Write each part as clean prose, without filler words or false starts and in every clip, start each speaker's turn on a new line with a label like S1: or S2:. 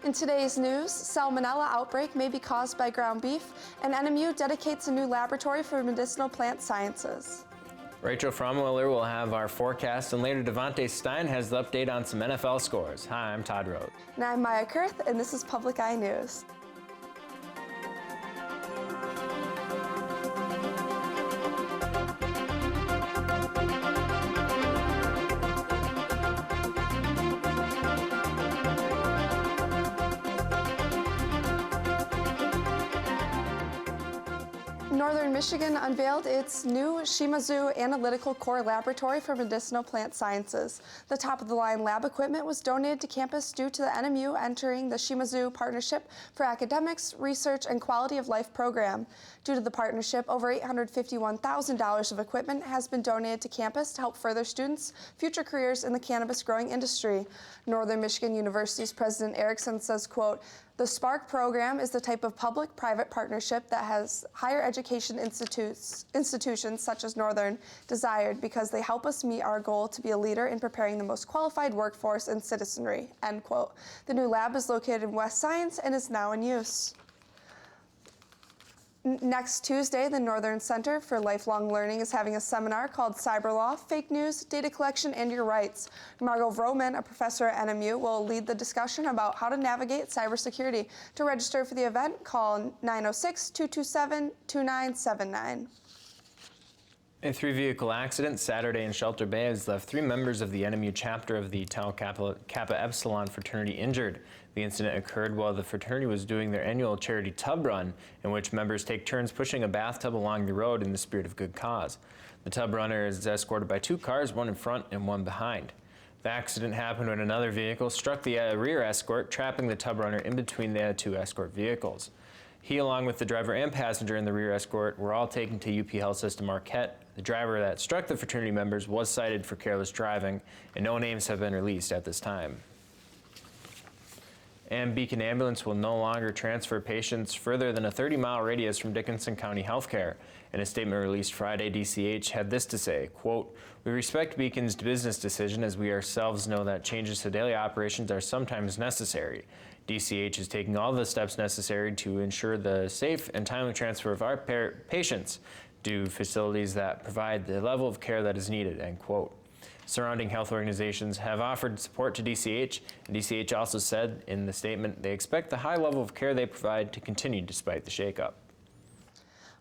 S1: In today's news, Salmonella Outbreak may be caused by ground beef, and NMU dedicates a new laboratory for medicinal plant sciences.
S2: Rachel Fromwiller will have our forecast, and later Devontae Stein has the update on some NFL scores. Hi, I'm Todd Roth.
S1: And I'm Maya Kurth, and this is Public Eye News. Northern Michigan unveiled its new Shimazu Analytical Laboratory for medicinal plant sciences. The top-of-the-line lab equipment was donated to campus due to the NMU entering the Shimazu Partnership for Academics, Research, and Quality of Life program. Due to the partnership, over $851,000 of equipment has been donated to campus to help further students' future careers in the cannabis growing industry. Northern Michigan University's President Erickson says, quote, "The SPARK program is the type of public-private partnership that has higher education institutions such as Northern desired because they help us meet our goal to be a leader in preparing the most qualified workforce and citizenry," end quote. The new lab is located in West Science and is now in use. Next Tuesday, the Northern Center for Lifelong Learning is having a seminar called Cyber Law, Fake News, Data Collection, and Your Rights. Margot Vroman, a professor at NMU, will lead the discussion about how to navigate cybersecurity. To register for the event, call 906-227-2979.
S2: A three-vehicle accident Saturday in Shelter Bay has left 3 members of the NMU chapter of the Tau Kappa Epsilon fraternity injured. The incident occurred while the fraternity was doing their annual charity tub run, in which members take turns pushing a bathtub along the road in the spirit of good cause. The tub runner is escorted by 2 cars, one in front and one behind. The accident happened when another vehicle struck the rear escort, trapping the tub runner in between the 2 escort vehicles. He, along with the driver and passenger in the rear escort, were all taken to UP Health System Marquette. The driver that struck the fraternity members was cited for careless driving, and no names have been released at this time. And Beacon Ambulance will no longer transfer patients further than a 30-mile radius from Dickinson County Healthcare. In a statement released Friday, DCH had this to say, quote, "We respect Beacon's business decision as we ourselves know that changes to daily operations are sometimes necessary. DCH is taking all the steps necessary to ensure the safe and timely transfer of our patients to facilities that provide the level of care that is needed," end quote. Surrounding health organizations have offered support to DCH, and DCH also said in the statement they expect the high level of care they provide to continue despite the shakeup.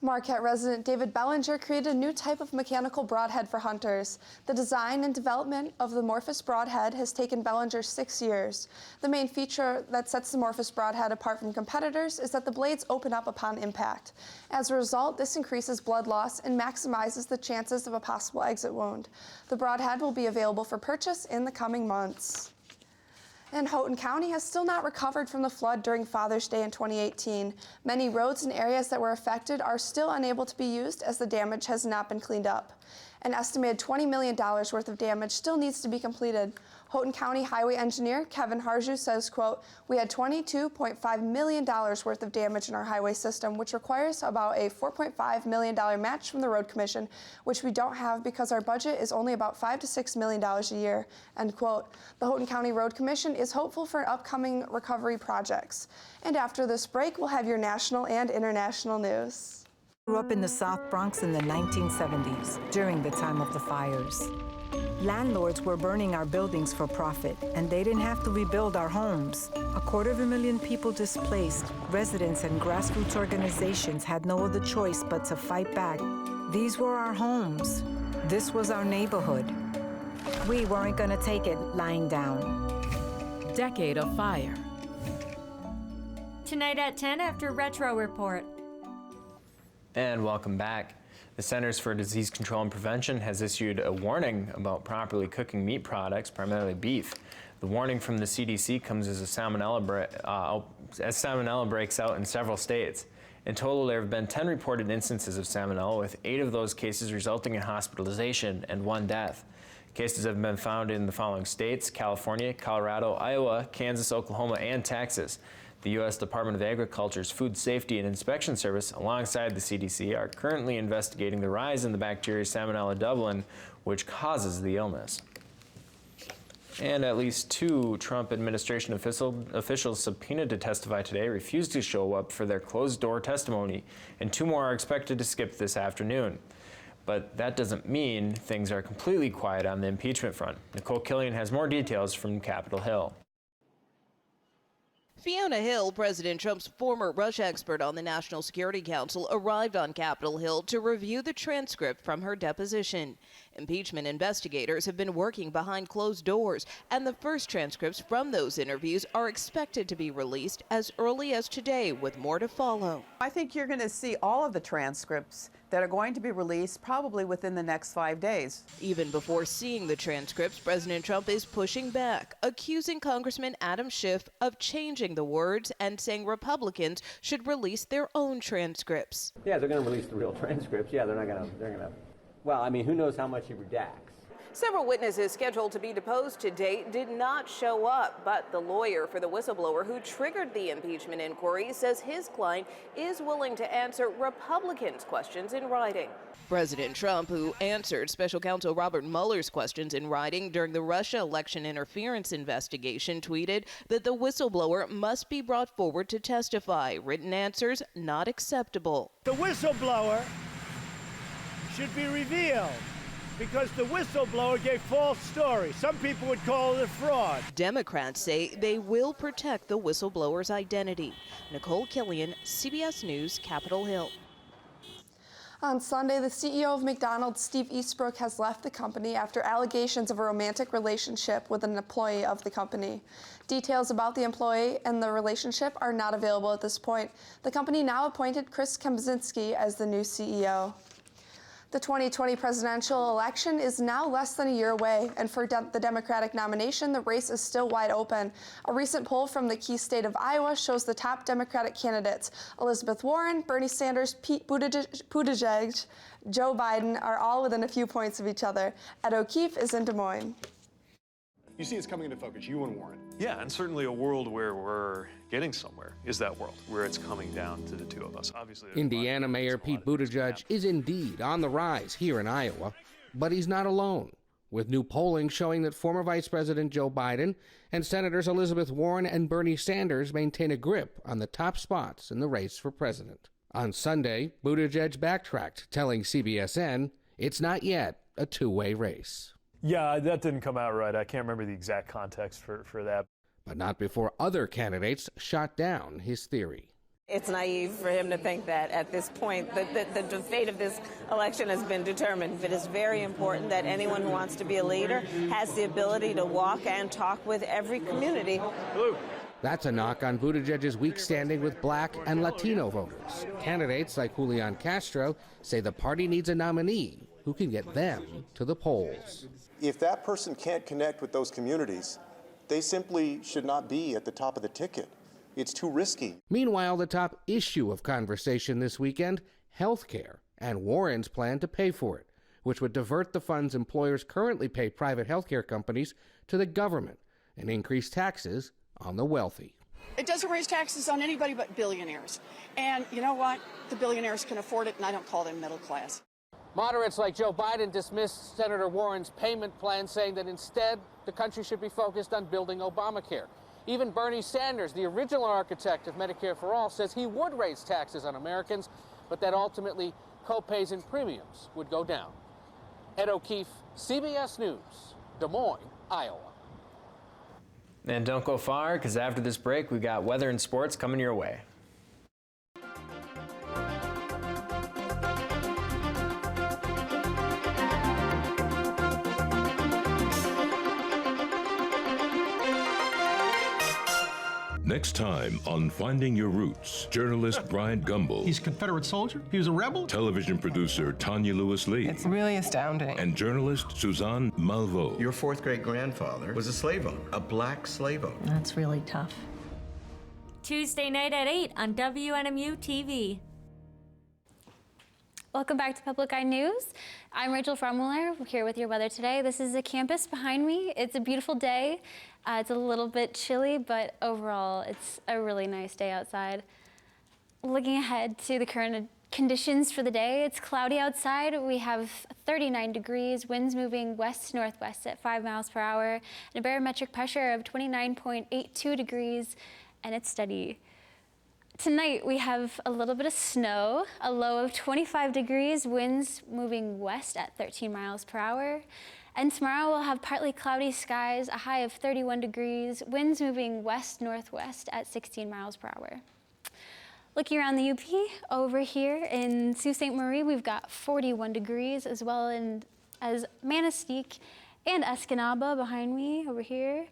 S1: Marquette resident David Bellinger created a new type of mechanical broadhead for hunters. The design and development of the Morphus Broadhead has taken Bellinger 6 years. The main feature that sets the Morphus Broadhead apart from competitors is that the blades open up upon impact. As a result, this increases blood loss and maximizes the chances of a possible exit wound. The Broadhead will be available for purchase in the coming months. And Houghton County has still not recovered from the flood during Father's Day in 2018. Many roads and areas that were affected are still unable to be used as the damage has not been cleaned up. An estimated $20 million worth of damage still needs to be completed. Houghton County Highway Engineer Kevin Harju says, quote, "We had $22.5 million worth of damage in our highway system, which requires about a $4.5 million match from the Road Commission, which we don't have because our budget is only about $5 to $6 million a year," end quote. The Houghton County Road Commission is hopeful for upcoming recovery projects. And after this break, we'll have your national and international news.
S3: I grew up in the South Bronx in the 1970s, during the time of the fires. Landlords were burning our buildings for profit, and they didn't have to rebuild our homes. 250,000 people displaced, residents and grassroots organizations had no other choice but to fight back. These were our homes. This was our neighborhood. We weren't gonna take it lying down.
S4: Decade of Fire.
S5: Tonight at 10 after Retro Report.
S2: And welcome back. The Centers for Disease Control and Prevention has issued a warning about properly cooking meat products, primarily beef. The warning from the CDC comes as salmonella breaks out in several states. In total, there have been 10 reported instances of salmonella, with 8 of those cases resulting in hospitalization and 1 death. Cases have been found in the following states: California, Colorado, Iowa, Kansas, Oklahoma, and Texas. The U.S. Department of Agriculture's Food Safety and Inspection Service, alongside the CDC, are currently investigating the rise in the bacteria Salmonella Dublin, which causes the illness. And at least 2 Trump administration officials subpoenaed to testify today refused to show up for their closed-door testimony, and 2 more are expected to skip this afternoon. But that doesn't mean things are completely quiet on the impeachment front. Nicole Killian has more details from Capitol Hill.
S6: Fiona Hill, President Trump's former Russia expert on the National Security Council, arrived on Capitol Hill to review the transcript from her deposition. Impeachment investigators have been working behind closed doors, and the first transcripts from those interviews are expected to be released as early as today, with more to follow.
S7: I think you're going to see all of the transcripts that are going to be released probably within the next 5 days.
S6: Even before seeing the transcripts, President Trump is pushing back, accusing Congressman Adam Schiff of changing the words and saying Republicans should release their own transcripts.
S8: Yeah, they're going to release the real transcripts. Yeah, they're going to. Well, I mean, who knows how much he redacts?
S6: Several witnesses scheduled to be deposed today did not show up, but the lawyer for the whistleblower who triggered the impeachment inquiry says his client is willing to answer Republicans' questions in writing. President Trump, who answered Special Counsel Robert Mueller's questions in writing during the Russia election interference investigation, tweeted that the whistleblower must be brought forward to testify. Written answers not acceptable.
S9: The whistleblower should be revealed, because the whistleblower gave false stories. Some people would call it a fraud.
S6: Democrats say they will protect the whistleblower's identity. Nicole Killian, CBS News, Capitol Hill.
S1: On Sunday, the CEO of McDonald's, Steve Eastbrook, has left the company after allegations of a romantic relationship with an employee of the company. Details about the employee and the relationship are not available at this point. The company now appointed Chris Kempczynski as the new CEO. The 2020 presidential election is now less than a year away, and for the Democratic nomination, the race is still wide open. A recent poll from the key state of Iowa shows the top Democratic candidates, Elizabeth Warren, Bernie Sanders, Pete Buttigieg, Joe Biden, are all within a few points of each other. Ed O'Keefe is in Des Moines.
S10: You see it's coming into focus, you and Warren.
S11: Yeah, and certainly a world where we're getting somewhere is that world, where it's coming down to the 2 of us. Obviously,
S12: Indiana Mayor Pete Buttigieg is indeed on the rise here in Iowa, but he's not alone, with new polling showing that former Vice President Joe Biden and Senators Elizabeth Warren and Bernie Sanders maintain a grip on the top spots in the race for president. On Sunday, Buttigieg backtracked, telling CBSN it's not yet a two-way race.
S11: Yeah, that didn't come out right. I can't remember the exact context for that.
S12: But not before other candidates shot down his theory.
S13: It's naive for him to think that at this point the fate of this election has been determined. But it's very important that anyone who wants to be a leader has the ability to walk and talk with every community.
S11: Hello.
S12: That's a knock on Buttigieg's weak standing with Black and Latino voters. Candidates like Julian Castro say the party needs a nominee who can get them to the polls.
S10: If that person can't connect with those communities, they simply should not be at the top of the ticket. It's too risky.
S12: Meanwhile, the top issue of conversation this weekend, health care, and Warren's plan to pay for it, which would divert the funds employers currently pay private health care companies to the government and increase taxes on the wealthy.
S14: It doesn't raise taxes on anybody but billionaires. And you know what? The billionaires can afford it, and I don't call them middle class.
S12: Moderates like Joe Biden dismissed Senator Warren's payment plan, saying that instead the country should be focused on building Obamacare. Even Bernie Sanders, the original architect of Medicare for All, says he would raise taxes on Americans, but that ultimately co-pays and premiums would go down. Ed O'Keefe, CBS News, Des Moines, Iowa.
S2: And don't go far, because after this break, we got weather and sports coming your way.
S15: Next time on Finding Your Roots, journalist Brian Gumbel.
S16: He's a Confederate soldier. He was a rebel.
S15: Television producer Tanya Lewis-Lee.
S17: It's really astounding.
S15: And journalist Suzanne Malveaux.
S18: Your fourth great grandfather was a slave owner, a black slave owner.
S5: That's really tough. Tuesday night at 8 on WNMU TV.
S19: Welcome back to Public Eye News. I'm Rachel Frommuller here with your weather today. This is the campus behind me. It's a beautiful day. It's a little bit chilly, but overall it's a really nice day outside. Looking ahead to the current Conditions for the day, it's cloudy outside. We have 39 degrees, winds moving west-northwest at 5 miles per hour, and a barometric pressure of 29.82 degrees, and it's steady. Tonight we have a little bit of snow, a low of 25 degrees, winds moving west at 13 miles per hour. And tomorrow we'll have partly cloudy skies, a high of 31 degrees, winds moving west-northwest at 16 miles per hour. Looking around the UP, over here in Sault Ste. Marie, we've got 41 degrees, as well as Manistee and Escanaba behind me over here.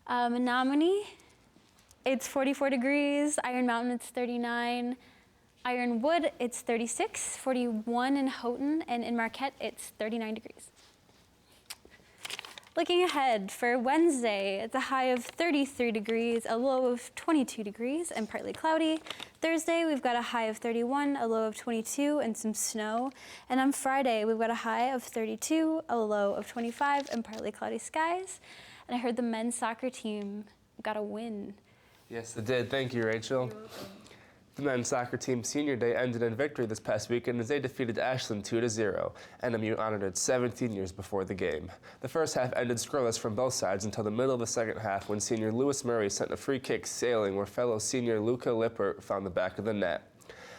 S19: Menominee, it's 44 degrees. Iron Mountain, it's 39. Ironwood, it's 36. 41 in Houghton, and in Marquette, it's 39 degrees. Looking ahead for Wednesday, it's a high of 33 degrees, a low of 22 degrees, and partly cloudy. Thursday, we've got a high of 31, a low of 22, and some snow. And on Friday, we've got a high of 32, a low of 25, and partly cloudy skies. And I heard the men's soccer team got a win.
S17: Yes, it did. Thank you, Rachel. You're welcome. The men's soccer team senior day ended in victory this past weekend as they defeated Ashland 2-0. NMU honored it 17 years before the game. The first half ended scoreless from both sides until the middle of the second half when senior Lewis Murray sent a free kick sailing where fellow senior Luca Lippert found the back of the net.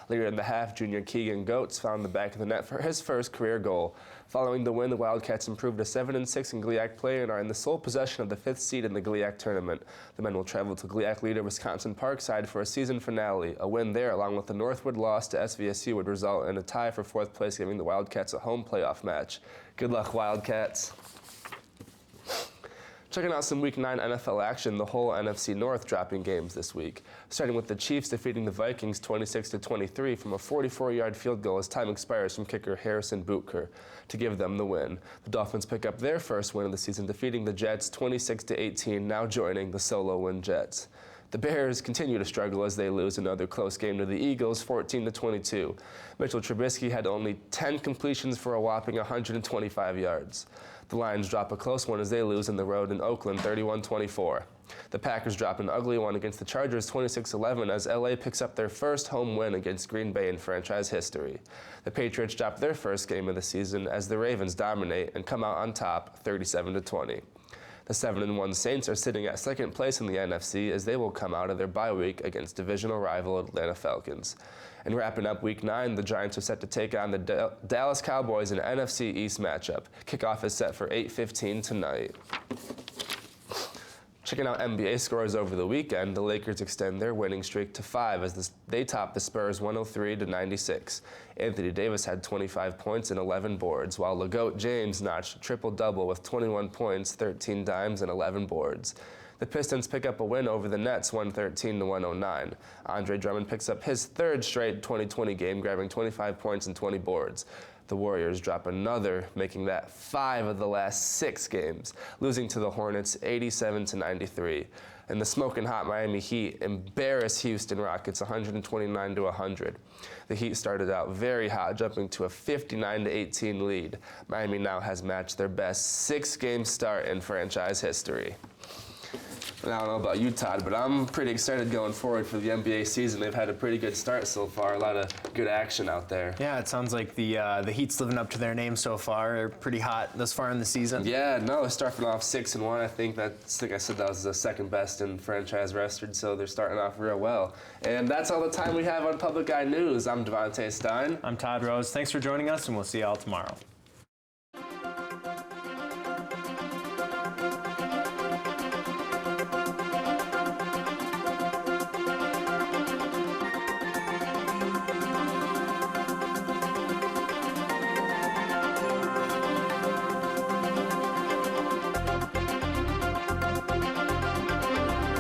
S17: Later in the half, junior Keegan Goetz found the back of the net for his first career goal. Following the win, the Wildcats improved to 7-6 in GLIAC play and are in the sole possession of the 5th seed in the GLIAC tournament. The men will travel to GLIAC leader Wisconsin Parkside for a season finale. A win there, along with the Northwood loss to SVSU, would result in a tie for 4th place, giving the Wildcats a home playoff match. Good luck, Wildcats. Checking out some Week 9 NFL action, the whole NFC North dropping games this week. Starting with the Chiefs defeating the Vikings 26-23 from a 44-yard field goal as time expires from kicker Harrison Butker to give them the win. The Dolphins pick up their first win of the season, defeating the Jets 26-18, now joining the solo win Jets. The Bears continue to struggle as they lose another close game to the Eagles, 14-22. Mitchell Trubisky had only 10 completions for a whopping 125 yards. The Lions drop a close one as they lose on the road in Oakland, 31-24. The Packers drop an ugly one against the Chargers, 26-11, as LA picks up their first home win against Green Bay in franchise history. The Patriots drop their first game of the season as the Ravens dominate and come out on top, 37-20. The 7-1 Saints are sitting at second place in the NFC as they will come out of their bye week against divisional rival Atlanta Falcons. And wrapping up Week 9, the Giants are set to take on the Dallas Cowboys in an NFC East matchup. Kickoff is set for 8:15 tonight. Checking out NBA scores over the weekend, the Lakers extend their winning streak to 5 as they top the Spurs 103-96. Anthony Davis had 25 points and 11 boards, while LeGoat James notched a triple-double with 21 points, 13 dimes, and 11 boards. The Pistons pick up a win over the Nets, 113-109. Andre Drummond picks up his third straight 2020 game, grabbing 25 points and 20 boards. The Warriors drop another, making that 5 of the last 6 games, losing to the Hornets 87-93. And the smoking hot Miami Heat embarrass Houston Rockets 129-100. The Heat started out very hot, jumping to a 59-18 lead. Miami now has matched their best 6-game start in franchise history. And I don't know about you, Todd, but I'm pretty excited going forward for the NBA season. They've had a pretty good start so far, a lot of good action out there.
S2: Yeah, it sounds like the Heat's living up to their name so far. They're pretty hot thus far in the season.
S17: Yeah, no, they're starting off 6-1. I think I said that was the second best in franchise record, so they're starting off real well. And that's all the time we have on Public Eye News. I'm Devontae Stein.
S2: I'm Todd Rose. Thanks for joining us, and we'll see y'all tomorrow.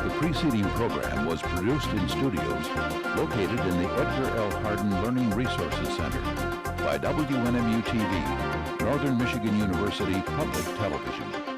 S20: The preceding program was produced in studios located in the Edgar L. Hardin Learning Resources Center by WNMU-TV, Northern Michigan University Public Television.